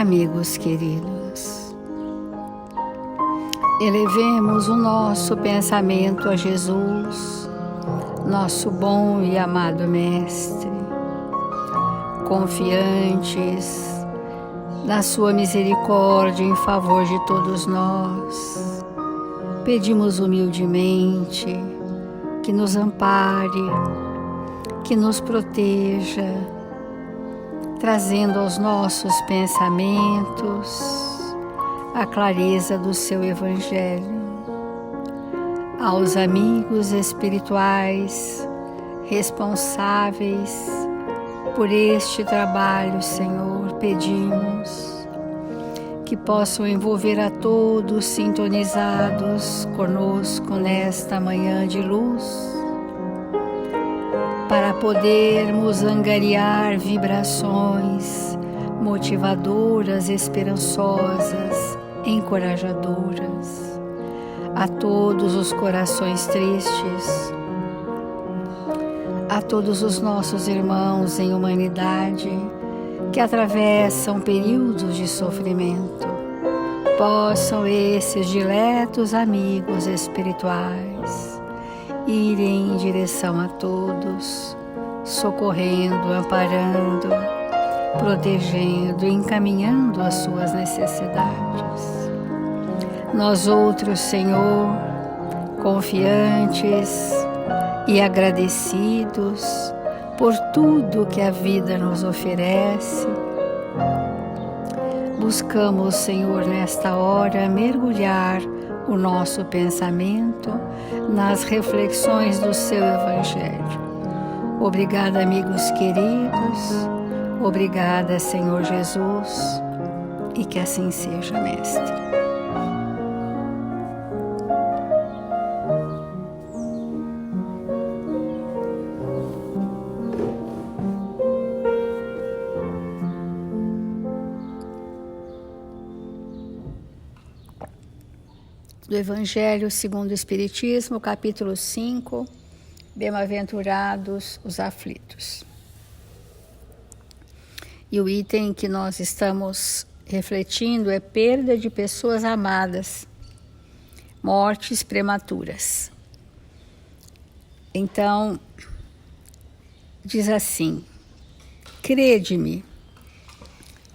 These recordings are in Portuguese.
Amigos queridos, elevemos o nosso pensamento a Jesus, nosso bom e amado Mestre, confiantes na sua misericórdia em favor de todos nós. Pedimos humildemente que nos ampare, que nos proteja, trazendo aos nossos pensamentos a clareza do seu Evangelho. Aos amigos espirituais responsáveis por este trabalho, Senhor, pedimos que possam envolver a todos sintonizados conosco nesta manhã de luz, para podermos angariar vibrações motivadoras, esperançosas, encorajadoras a todos os corações tristes, a todos os nossos irmãos em humanidade que atravessam períodos de sofrimento. Possam esses diletos amigos espirituais irem em direção a todos, socorrendo, amparando, protegendo, encaminhando as suas necessidades. Nós outros, Senhor, confiantes e agradecidos por tudo que a vida nos oferece, buscamos, Senhor, nesta hora, mergulhar o nosso pensamento nas reflexões do seu Evangelho. Obrigada, amigos queridos. Obrigada, Senhor Jesus. E que assim seja, Mestre. Do Evangelho segundo o Espiritismo, capítulo 5, Bem-aventurados os aflitos. E o item que nós estamos refletindo é perda de pessoas amadas, mortes prematuras. Então, diz assim: crede-me,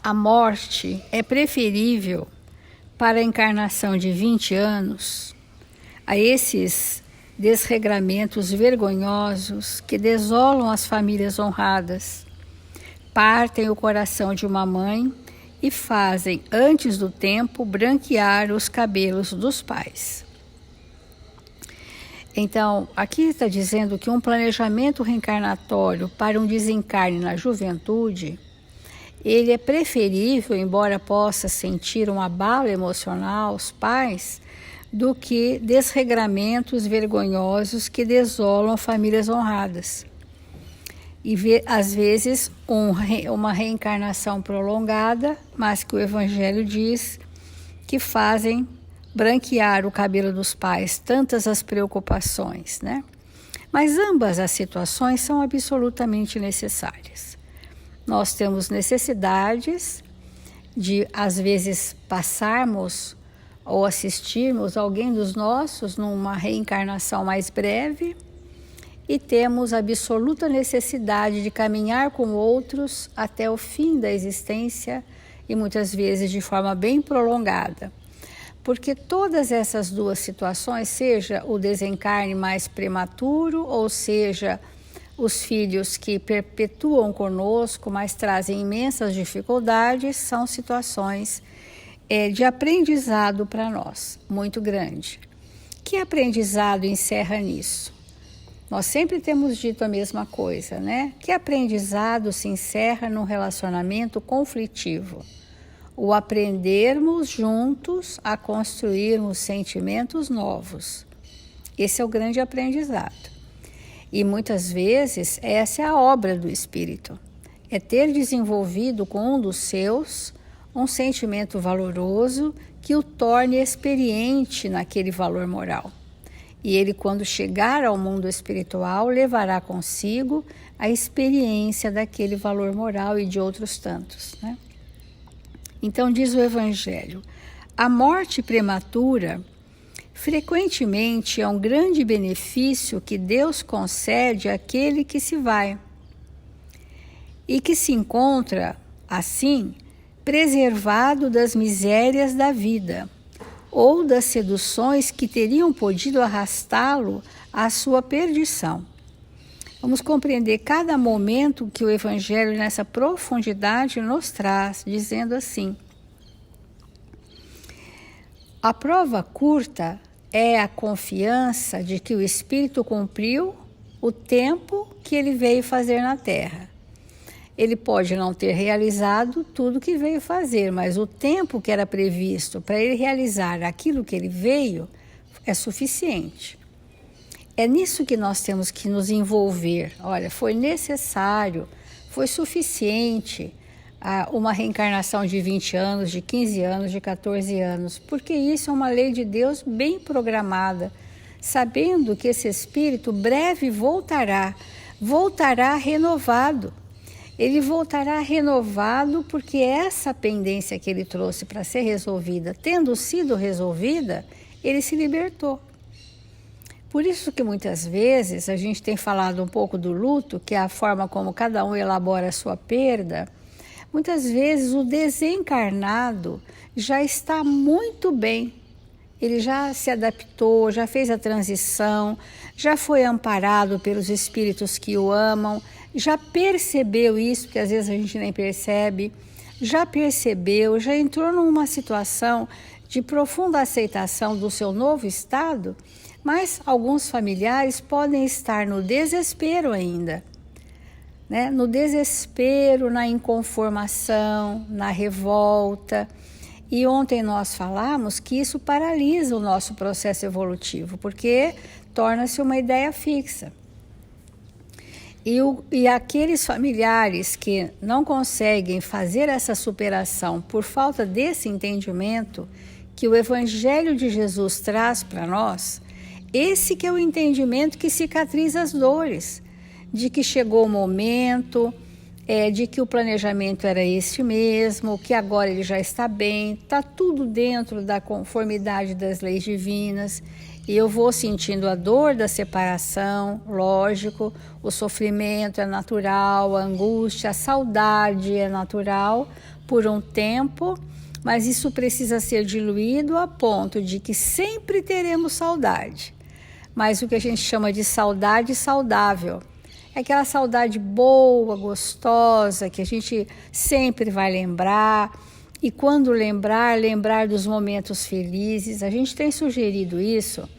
a morte é preferível para a encarnação de 20 anos, a esses desregramentos vergonhosos que desolam as famílias honradas, partem o coração de uma mãe e fazem, antes do tempo, branquear os cabelos dos pais. Então, aqui está dizendo que um planejamento reencarnatório para um desencarne na juventude, ele é preferível, embora possa sentir um abalo emocional aos pais, do que desregramentos vergonhosos que desolam famílias honradas. E às vezes uma reencarnação prolongada, mas que o Evangelho diz que fazem branquear o cabelo dos pais, tantas as preocupações, né? Mas ambas as situações são absolutamente necessárias. Nós temos necessidades de, às vezes, passarmos ou assistirmos alguém dos nossos numa reencarnação mais breve, e temos absoluta necessidade de caminhar com outros até o fim da existência e muitas vezes de forma bem prolongada. Porque todas essas duas situações, seja o desencarne mais prematuro, ou seja, os filhos que perpetuam conosco, mas trazem imensas dificuldades, são situações de aprendizado para nós, muito grande. Que aprendizado encerra nisso? Nós sempre temos dito a mesma coisa, né? Que aprendizado se encerra num relacionamento conflitivo? O aprendermos juntos a construirmos sentimentos novos. Esse é o grande aprendizado. E muitas vezes essa é a obra do Espírito. É ter desenvolvido com um dos seus um sentimento valoroso que o torne experiente naquele valor moral. E ele, quando chegar ao mundo espiritual, levará consigo a experiência daquele valor moral e de outros tantos, né? Então diz o Evangelho: a morte prematura frequentemente é um grande benefício que Deus concede àquele que se vai e que se encontra, assim, preservado das misérias da vida ou das seduções que teriam podido arrastá-lo à sua perdição. Vamos compreender cada momento que o Evangelho nessa profundidade nos traz, dizendo assim: a prova curta é a confiança de que o Espírito cumpriu o tempo que ele veio fazer na Terra. Ele pode não ter realizado tudo que veio fazer, mas o tempo que era previsto para ele realizar aquilo que ele veio é suficiente. É nisso que nós temos que nos envolver. Olha, foi necessário, foi suficiente uma reencarnação de 20 anos, de 15 anos, de 14 anos, porque isso é uma lei de Deus bem programada, sabendo que esse espírito breve voltará renovado. Ele voltará renovado porque essa pendência que ele trouxe para ser resolvida, tendo sido resolvida, ele se libertou. Por isso que muitas vezes a gente tem falado um pouco do luto, que é a forma como cada um elabora a sua perda. Muitas vezes o desencarnado já está muito bem. Ele já se adaptou, já fez a transição, já foi amparado pelos espíritos que o amam, já percebeu isso, porque às vezes a gente nem percebe, já percebeu, já entrou numa situação de profunda aceitação do seu novo estado, mas alguns familiares podem estar no desespero ainda, né? No desespero, na inconformação, na revolta. E ontem nós falamos que isso paralisa o nosso processo evolutivo, porque torna-se uma ideia fixa. E aqueles familiares que não conseguem fazer essa superação por falta desse entendimento que o Evangelho de Jesus traz para nós, esse que é o entendimento que cicatriza as dores, de que chegou o momento, de que o planejamento era este mesmo, que agora ele já está bem, está tudo dentro da conformidade das leis divinas. E eu vou sentindo a dor da separação, lógico, o sofrimento é natural, a angústia, a saudade é natural por um tempo, mas isso precisa ser diluído a ponto de que sempre teremos saudade. Mas o que a gente chama de saudade saudável, é aquela saudade boa, gostosa, que a gente sempre vai lembrar. E quando lembrar dos momentos felizes. A gente tem sugerido isso,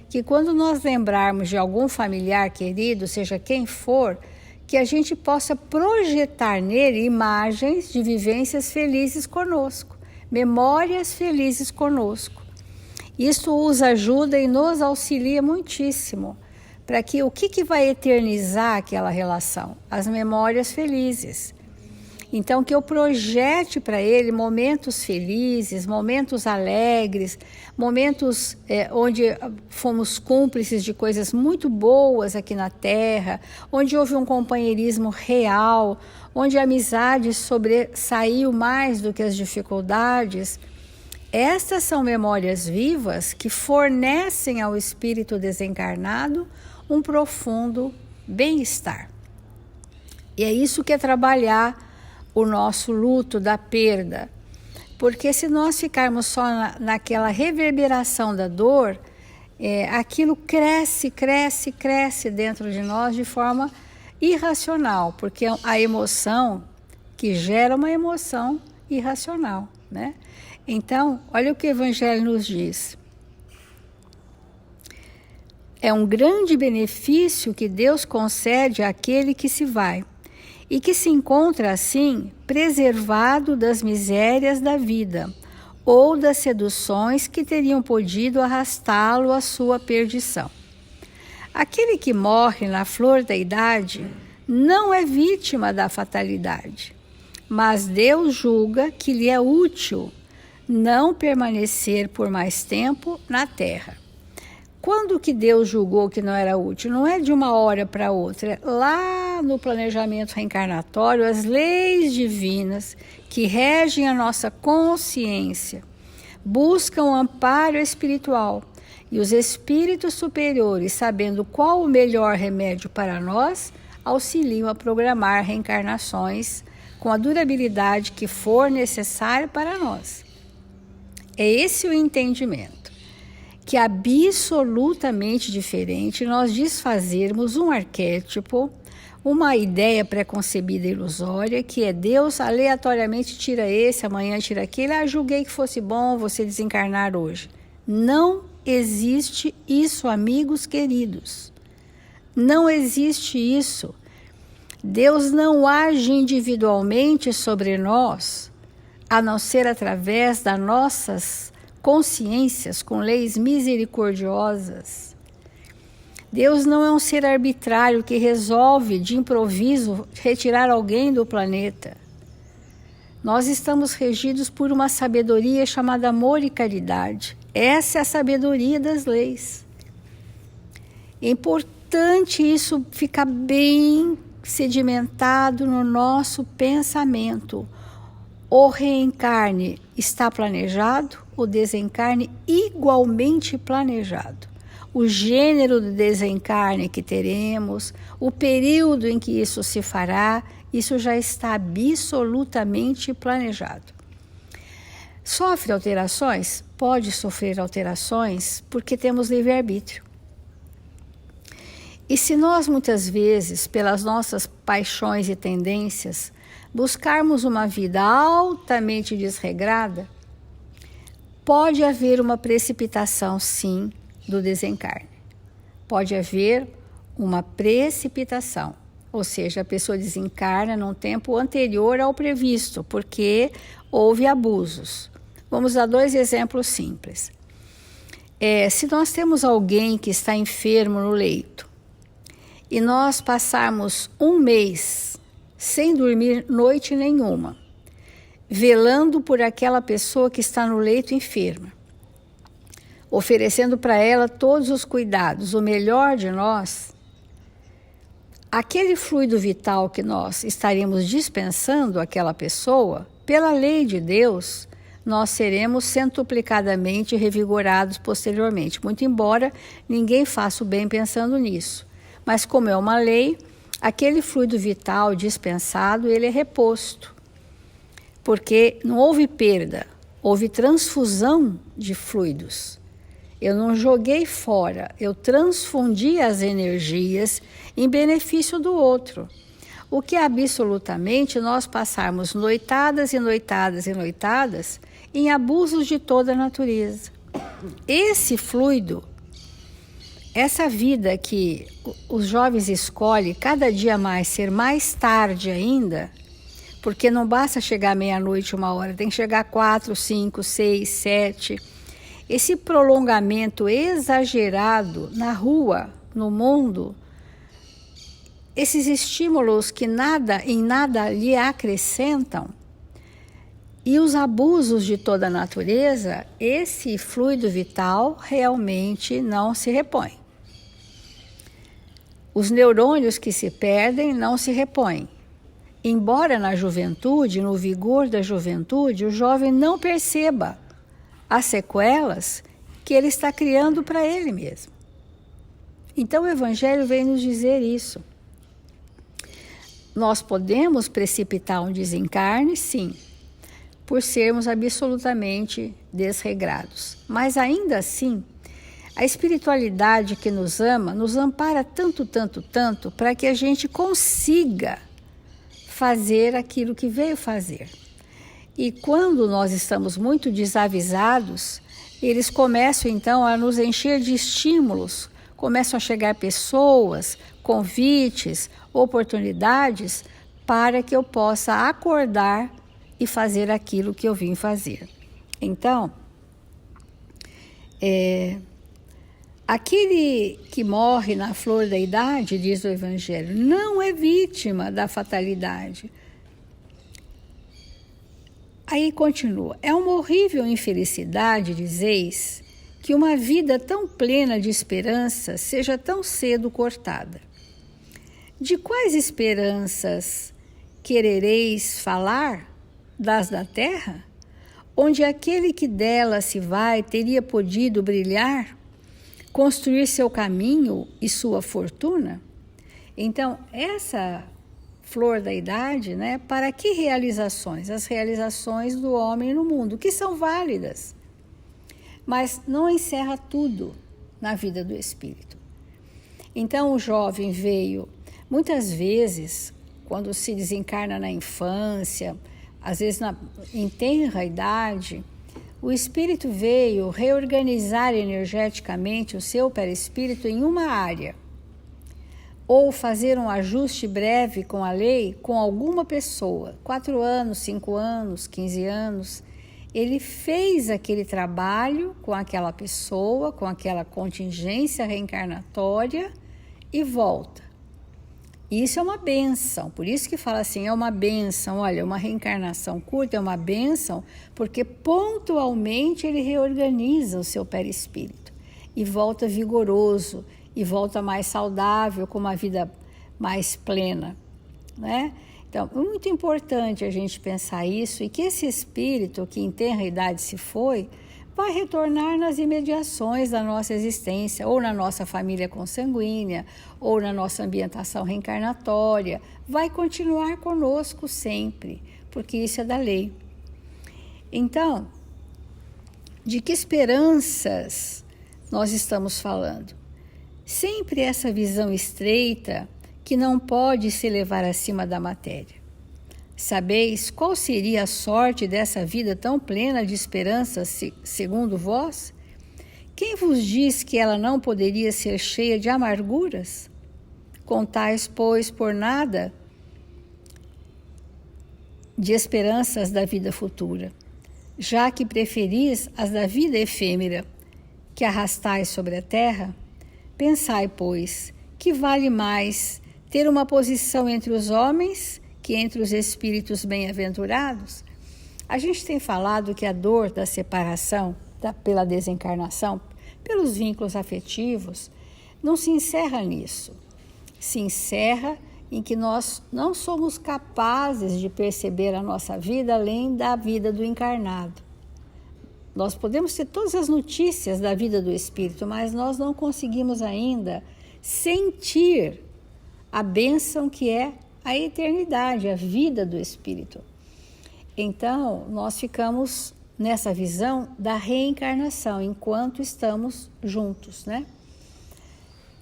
que quando nós lembrarmos de algum familiar querido, seja quem for, que a gente possa projetar nele imagens de vivências felizes conosco, memórias felizes conosco. Isso nos ajuda e nos auxilia muitíssimo, para que o que vai eternizar aquela relação? As memórias felizes. Então, que eu projete para ele momentos felizes, momentos alegres, momentos onde fomos cúmplices de coisas muito boas aqui na Terra, onde houve um companheirismo real, onde a amizade sobressaiu mais do que as dificuldades. Estas são memórias vivas que fornecem ao espírito desencarnado um profundo bem-estar. E é isso que é trabalhar o nosso luto da perda, porque se nós ficarmos só naquela reverberação da dor, aquilo cresce dentro de nós de forma irracional, porque a emoção que gera uma emoção irracional, né? Então, olha o que o Evangelho nos diz. É um grande benefício que Deus concede àquele que se vai, e que se encontra, assim, preservado das misérias da vida ou das seduções que teriam podido arrastá-lo à sua perdição. Aquele que morre na flor da idade não é vítima da fatalidade, mas Deus julga que lhe é útil não permanecer por mais tempo na terra. Quando que Deus julgou que não era útil? Não é de uma hora para outra, é lá no planejamento reencarnatório as leis divinas que regem a nossa consciência, buscam amparo espiritual e os espíritos superiores, sabendo qual o melhor remédio para nós, auxiliam a programar reencarnações com a durabilidade que for necessária para nós. É esse o entendimento, que é absolutamente diferente nós desfazermos um arquétipo, uma ideia preconcebida e ilusória, que é Deus aleatoriamente tira esse, amanhã tira aquele, julguei que fosse bom você desencarnar hoje. Não existe isso, amigos queridos. Não existe isso. Deus não age individualmente sobre nós, a não ser através das nossas consciências com leis misericordiosas. Deus não é um ser arbitrário que resolve de improviso retirar alguém do planeta. Nós estamos regidos por uma sabedoria chamada amor e caridade. Essa é a sabedoria das leis. É importante isso ficar bem sedimentado no nosso pensamento. O reencarne está planejado, o desencarne igualmente planejado. O gênero do desencarne que teremos, o período em que isso se fará, isso já está absolutamente planejado. Sofre alterações? Pode sofrer alterações porque temos livre-arbítrio. E se nós muitas vezes, pelas nossas paixões e tendências, buscarmos uma vida altamente desregrada, pode haver uma precipitação, sim, do desencarne. Pode haver uma precipitação, ou seja, a pessoa desencarna num tempo anterior ao previsto, porque houve abusos. Vamos dar 2 exemplos simples. Se nós temos alguém que está enfermo no leito, e nós passarmos 1 mês sem dormir noite nenhuma, velando por aquela pessoa que está no leito enferma, oferecendo para ela todos os cuidados, o melhor de nós, aquele fluido vital que nós estaremos dispensando àquela pessoa, pela lei de Deus, nós seremos centuplicadamente revigorados posteriormente, muito embora ninguém faça o bem pensando nisso. Mas como é uma lei, aquele fluido vital dispensado, ele é reposto. Porque não houve perda, houve transfusão de fluidos. Eu não joguei fora, eu transfundi as energias em benefício do outro. O que é absolutamente nós passarmos noitadas e noitadas e noitadas em abusos de toda a natureza. Esse fluido, essa vida que os jovens escolhem cada dia mais ser mais tarde ainda, porque não basta chegar meia-noite, 1 hora, tem que chegar 4, 5, 6, 7. Esse prolongamento exagerado na rua, no mundo, esses estímulos que em nada lhe acrescentam, e os abusos de toda a natureza, esse fluido vital realmente não se repõe. Os neurônios que se perdem não se repõem. Embora na juventude, no vigor da juventude, o jovem não perceba as sequelas que ele está criando para ele mesmo. Então o Evangelho vem nos dizer isso. Nós podemos precipitar um desencarne, sim, por sermos absolutamente desregrados. Mas ainda assim, a espiritualidade que nos ama, nos ampara tanto, tanto, tanto, para que a gente consiga fazer aquilo que veio fazer. E quando nós estamos muito desavisados, eles começam então a nos encher de estímulos, começam a chegar pessoas, convites, oportunidades, para que eu possa acordar e fazer aquilo que eu vim fazer. Então, aquele que morre na flor da idade, diz o Evangelho, não é vítima da fatalidade. Aí continua, é uma horrível infelicidade, dizeis, que uma vida tão plena de esperança seja tão cedo cortada. De quais esperanças querereis falar? Das da terra? Onde aquele que dela se vai teria podido brilhar, construir seu caminho e sua fortuna? Então, essa flor da idade, né, para que realizações? As realizações do homem no mundo, que são válidas, mas não encerra tudo na vida do espírito. Então, o jovem veio, muitas vezes, quando se desencarna na infância, às vezes em tenra idade, o espírito veio reorganizar energeticamente o seu perispírito em uma área, ou fazer um ajuste breve com a lei com alguma pessoa, 4 anos, 5 anos, 15 anos. Ele fez aquele trabalho com aquela pessoa, com aquela contingência reencarnatória e volta. Isso é uma bênção, por isso que fala assim, é uma bênção, olha, uma reencarnação curta é uma bênção, porque pontualmente ele reorganiza o seu perispírito e volta vigoroso, e volta mais saudável, com uma vida mais plena, né? Então, é muito importante a gente pensar isso, e que esse espírito que em tenra idade se foi, vai retornar nas imediações da nossa existência, ou na nossa família consanguínea, ou na nossa ambientação reencarnatória, vai continuar conosco sempre, porque isso é da lei. Então, de que esperanças nós estamos falando? Sempre essa visão estreita que não pode se levar acima da matéria. Sabeis qual seria a sorte dessa vida tão plena de esperança, segundo vós? Quem vos diz que ela não poderia ser cheia de amarguras? Contais, pois, por nada de esperanças da vida futura, já que preferis as da vida efêmera, que arrastais sobre a terra? Pensai, pois, que vale mais ter uma posição entre os homens que entre os espíritos bem-aventurados? A gente tem falado que a dor da separação, pela desencarnação, pelos vínculos afetivos, não se encerra nisso. Se encerra em que nós não somos capazes de perceber a nossa vida além da vida do encarnado. Nós podemos ter todas as notícias da vida do espírito, mas nós não conseguimos ainda sentir a bênção que é a eternidade, a vida do espírito. Então, nós ficamos nessa visão da reencarnação, enquanto estamos juntos, né?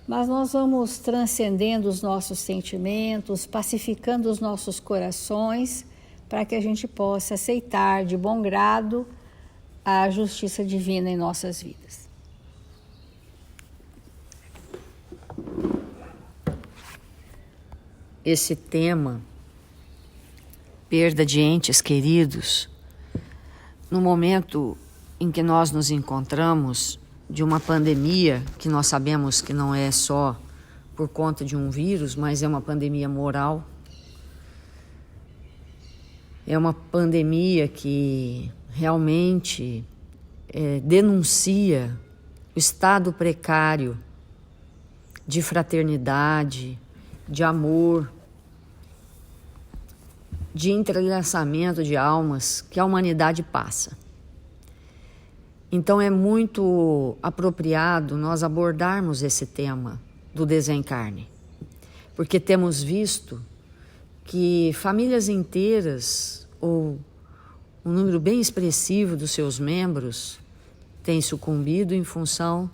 Mas nós vamos transcendendo os nossos sentimentos, pacificando os nossos corações, para que a gente possa aceitar de bom grado a justiça divina em nossas vidas. Esse tema, perda de entes queridos, no momento em que nós nos encontramos de uma pandemia, que nós sabemos que não é só por conta de um vírus, mas é uma pandemia moral, é uma pandemia que realmente denuncia o estado precário de fraternidade, de amor, de entrelaçamento de almas que a humanidade passa. Então é muito apropriado nós abordarmos esse tema do desencarne, porque temos visto que famílias inteiras, ou um número bem expressivo dos seus membros, têm sucumbido em função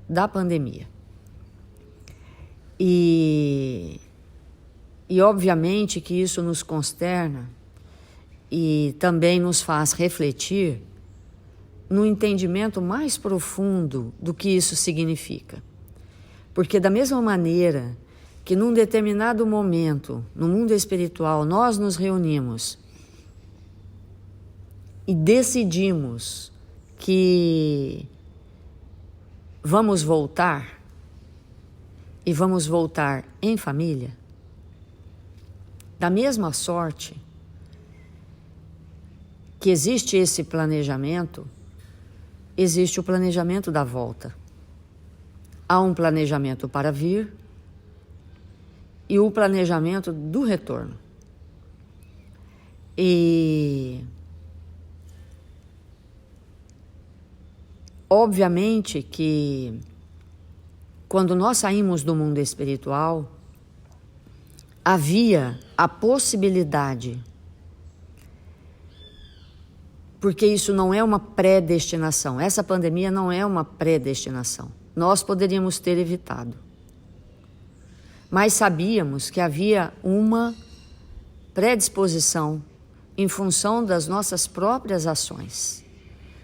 da pandemia. E obviamente que isso nos consterna e também nos faz refletir no entendimento mais profundo do que isso significa. Porque da mesma maneira que num determinado momento, no mundo espiritual, nós nos reunimos e decidimos que vamos voltar, e vamos voltar em família, da mesma sorte que existe esse planejamento, existe o planejamento da volta. Há um planejamento para vir e o planejamento do retorno. E obviamente que quando nós saímos do mundo espiritual, havia a possibilidade, porque isso não é uma predestinação, essa pandemia não é uma predestinação, nós poderíamos ter evitado, mas sabíamos que havia uma predisposição em função das nossas próprias ações.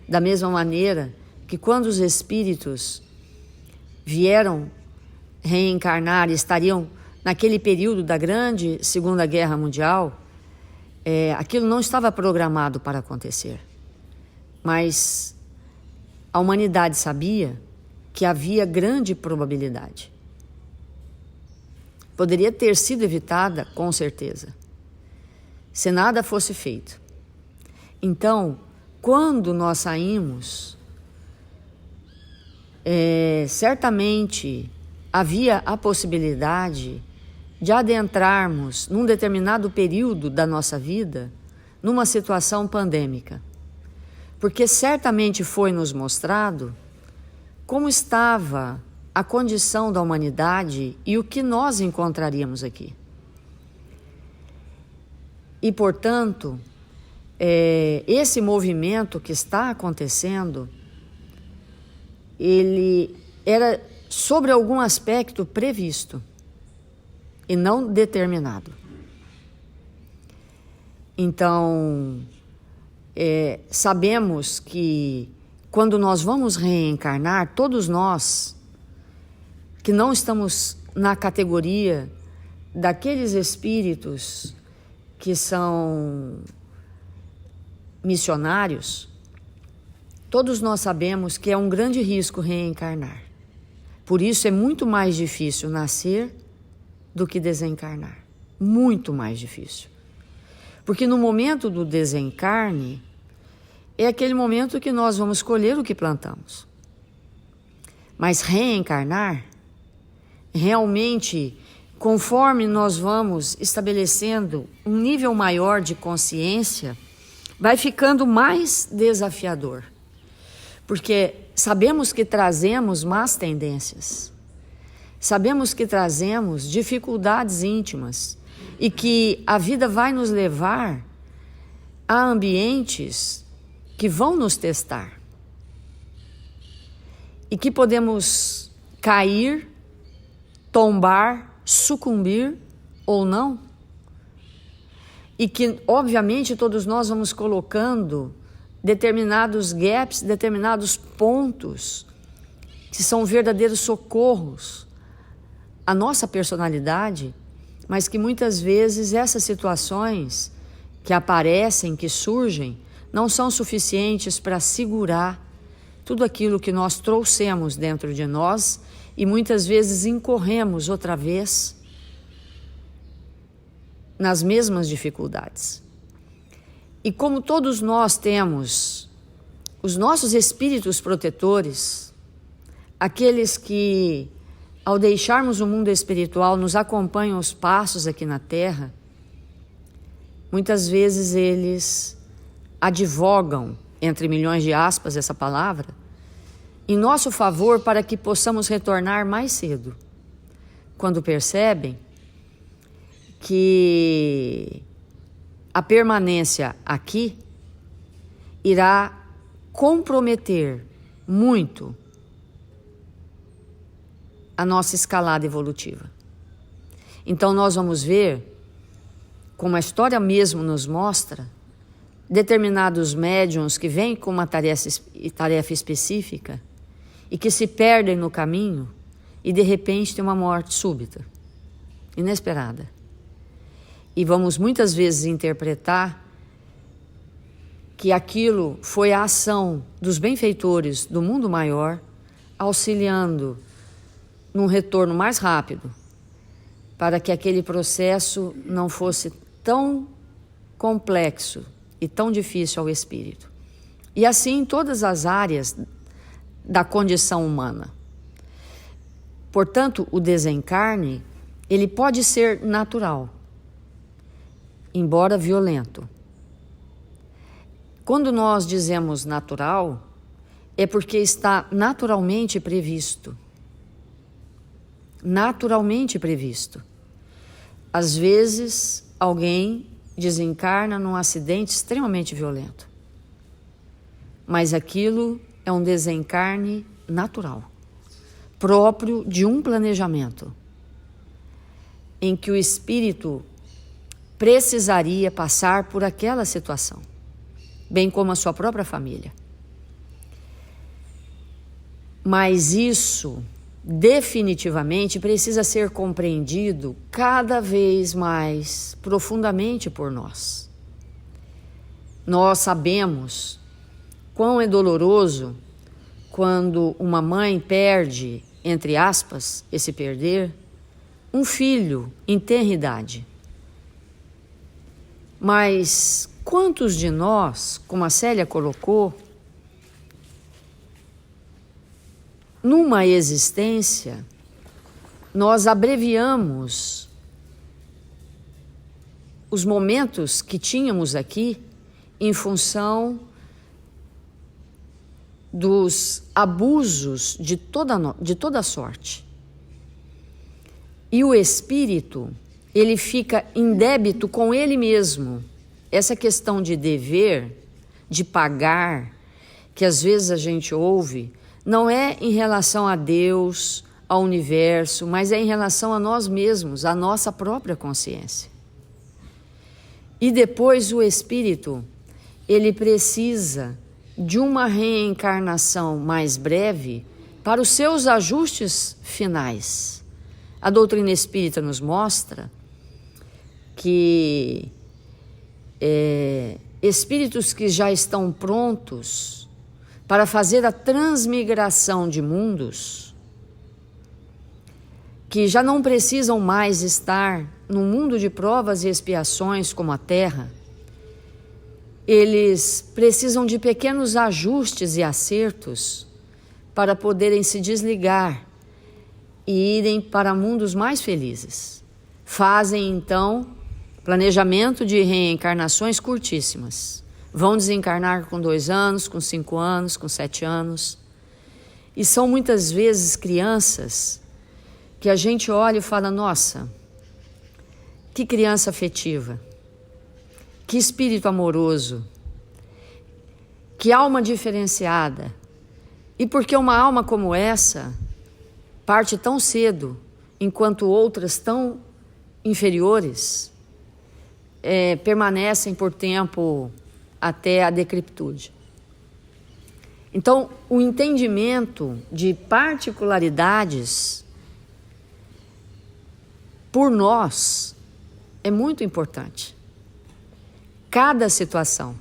Da mesma maneira que quando os espíritos vieram reencarnar e estariam naquele período da grande Segunda Guerra Mundial, aquilo não estava programado para acontecer. Mas a humanidade sabia que havia grande probabilidade. Poderia ter sido evitada, com certeza, se nada fosse feito. Então, quando nós saímos, certamente havia a possibilidade de adentrarmos num determinado período da nossa vida numa situação pandêmica. Porque certamente foi nos mostrado como estava a condição da humanidade e o que nós encontraríamos aqui. E, portanto, esse movimento que está acontecendo, ele era sobre algum aspecto previsto e não determinado. Então, sabemos que quando nós vamos reencarnar, todos nós que não estamos na categoria daqueles espíritos que são missionários, todos nós sabemos que é um grande risco reencarnar. Por isso é muito mais difícil nascer do que desencarnar. Muito mais difícil. Porque no momento do desencarne, é aquele momento que nós vamos colher o que plantamos. Mas reencarnar, realmente, conforme nós vamos estabelecendo um nível maior de consciência, vai ficando mais desafiador. Porque sabemos que trazemos más tendências, sabemos que trazemos dificuldades íntimas e que a vida vai nos levar a ambientes que vão nos testar e que podemos cair, tombar, sucumbir ou não, e que obviamente todos nós vamos colocando determinados gaps, determinados pontos que são verdadeiros socorros à nossa personalidade, mas que muitas vezes essas situações que aparecem, que surgem, não são suficientes para segurar tudo aquilo que nós trouxemos dentro de nós e muitas vezes incorremos outra vez nas mesmas dificuldades. E como todos nós temos os nossos espíritos protetores, aqueles que, ao deixarmos o mundo espiritual, nos acompanham os passos aqui na Terra, muitas vezes eles advogam, entre milhões de aspas essa palavra, em nosso favor para que possamos retornar mais cedo, quando percebem que a permanência aqui irá comprometer muito a nossa escalada evolutiva. Então nós vamos ver, como a história mesmo nos mostra, determinados médiuns que vêm com uma tarefa específica e que se perdem no caminho e de repente tem uma morte súbita, inesperada. E vamos muitas vezes interpretar que aquilo foi a ação dos benfeitores do mundo maior, auxiliando num retorno mais rápido, para que aquele processo não fosse tão complexo e tão difícil ao espírito. E assim em todas as áreas da condição humana. Portanto, o desencarne, ele pode ser natural, embora violento. Quando nós dizemos natural, é porque está naturalmente previsto. Naturalmente previsto. Às vezes, alguém desencarna num acidente extremamente violento. Mas aquilo é um desencarne natural, próprio de um planejamento, em que o espírito precisaria passar por aquela situação, bem como a sua própria família. Mas isso definitivamente precisa ser compreendido cada vez mais profundamente por nós. Nós sabemos quão é doloroso quando uma mãe perde, entre aspas, esse perder, um filho em tenra idade. Mas quantos de nós, como a Célia colocou, numa existência, nós abreviamos os momentos que tínhamos aqui em função dos abusos de toda sorte. E o espírito, ele fica em débito com ele mesmo. Essa questão de dever, de pagar, que às vezes a gente ouve, não é em relação a Deus, ao universo, mas é em relação a nós mesmos, a nossa própria consciência. E depois o espírito, ele precisa de uma reencarnação mais breve para os seus ajustes finais. A doutrina espírita nos mostra que espíritos que já estão prontos para fazer a transmigração de mundos, que já não precisam mais estar num mundo de provas e expiações como a Terra, eles precisam de pequenos ajustes e acertos para poderem se desligar e irem para mundos mais felizes. Fazem, então, planejamento de reencarnações curtíssimas. Vão desencarnar com 2 anos, com 5 anos, com 7 anos. E são muitas vezes crianças que a gente olha e fala, nossa, que criança afetiva, que espírito amoroso, que alma diferenciada. E por que uma alma como essa parte tão cedo, enquanto outras tão inferiores permanecem por tempo até a decrepitude. Então, o entendimento de particularidades por nós é muito importante. Cada situação,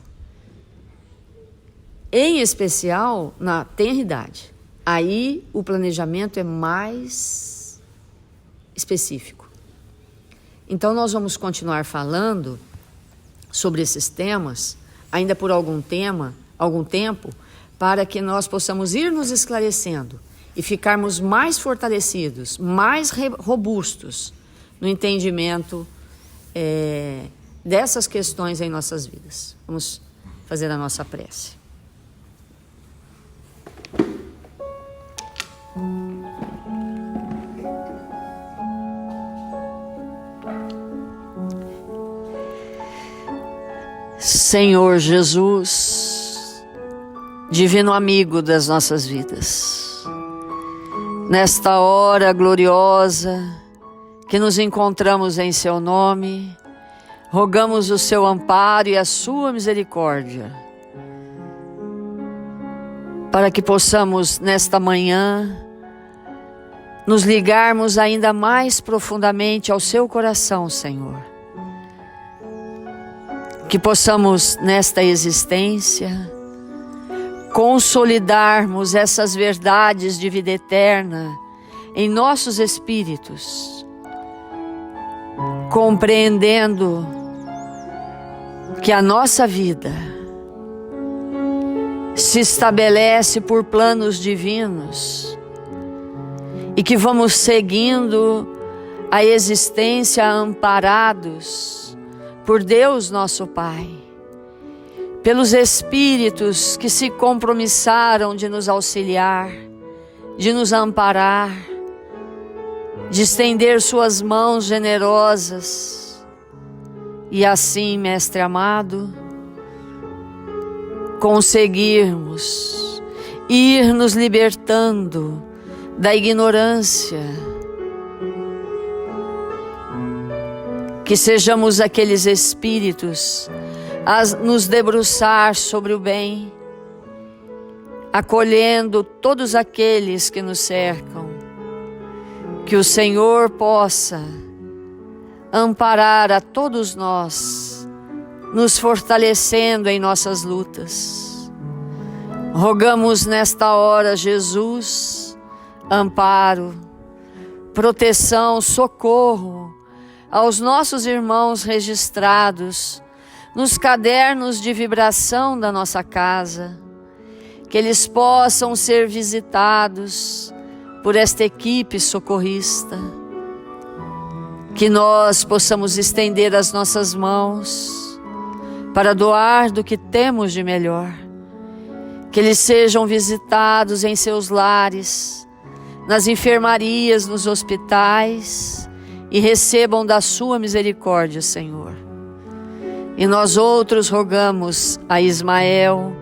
em especial na tenra idade, aí o planejamento é mais específico. Então, nós vamos continuar falando sobre esses temas ainda por algum tempo, para que nós possamos ir nos esclarecendo e ficarmos mais fortalecidos, mais robustos no entendimento dessas questões em nossas vidas. Vamos fazer a nossa prece. Senhor Jesus, divino amigo das nossas vidas, nesta hora gloriosa que nos encontramos em Seu nome, rogamos o Seu amparo e a Sua misericórdia, para que possamos nesta manhã nos ligarmos ainda mais profundamente ao Seu coração, Senhor. Que possamos nesta existência consolidarmos essas verdades de vida eterna em nossos espíritos, compreendendo que a nossa vida se estabelece por planos divinos e que vamos seguindo a existência amparados por Deus nosso Pai, pelos Espíritos que se compromissaram de nos auxiliar, de nos amparar, de estender suas mãos generosas. E assim, Mestre amado, conseguirmos ir nos libertando da ignorância, que sejamos aqueles espíritos a nos debruçar sobre o bem, acolhendo todos aqueles que nos cercam, que o Senhor possa amparar a todos nós, nos fortalecendo em nossas lutas. Rogamos nesta hora, Jesus, amparo, proteção, socorro aos nossos irmãos registrados nos cadernos de vibração da nossa casa, que eles possam ser visitados por esta equipe socorrista, que nós possamos estender as nossas mãos para doar do que temos de melhor, que eles sejam visitados em seus lares, nas enfermarias, nos hospitais, e recebam da sua misericórdia, Senhor. E nós outros rogamos a Ismael,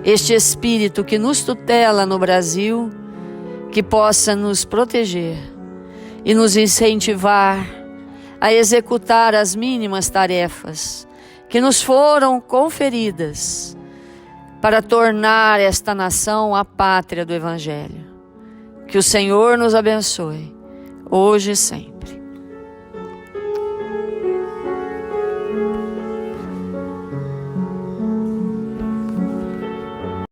este Espírito que nos tutela no Brasil, que possa nos proteger e nos incentivar a executar as mínimas tarefas que nos foram conferidas para tornar esta nação a pátria do Evangelho. Que o Senhor nos abençoe, hoje e sempre.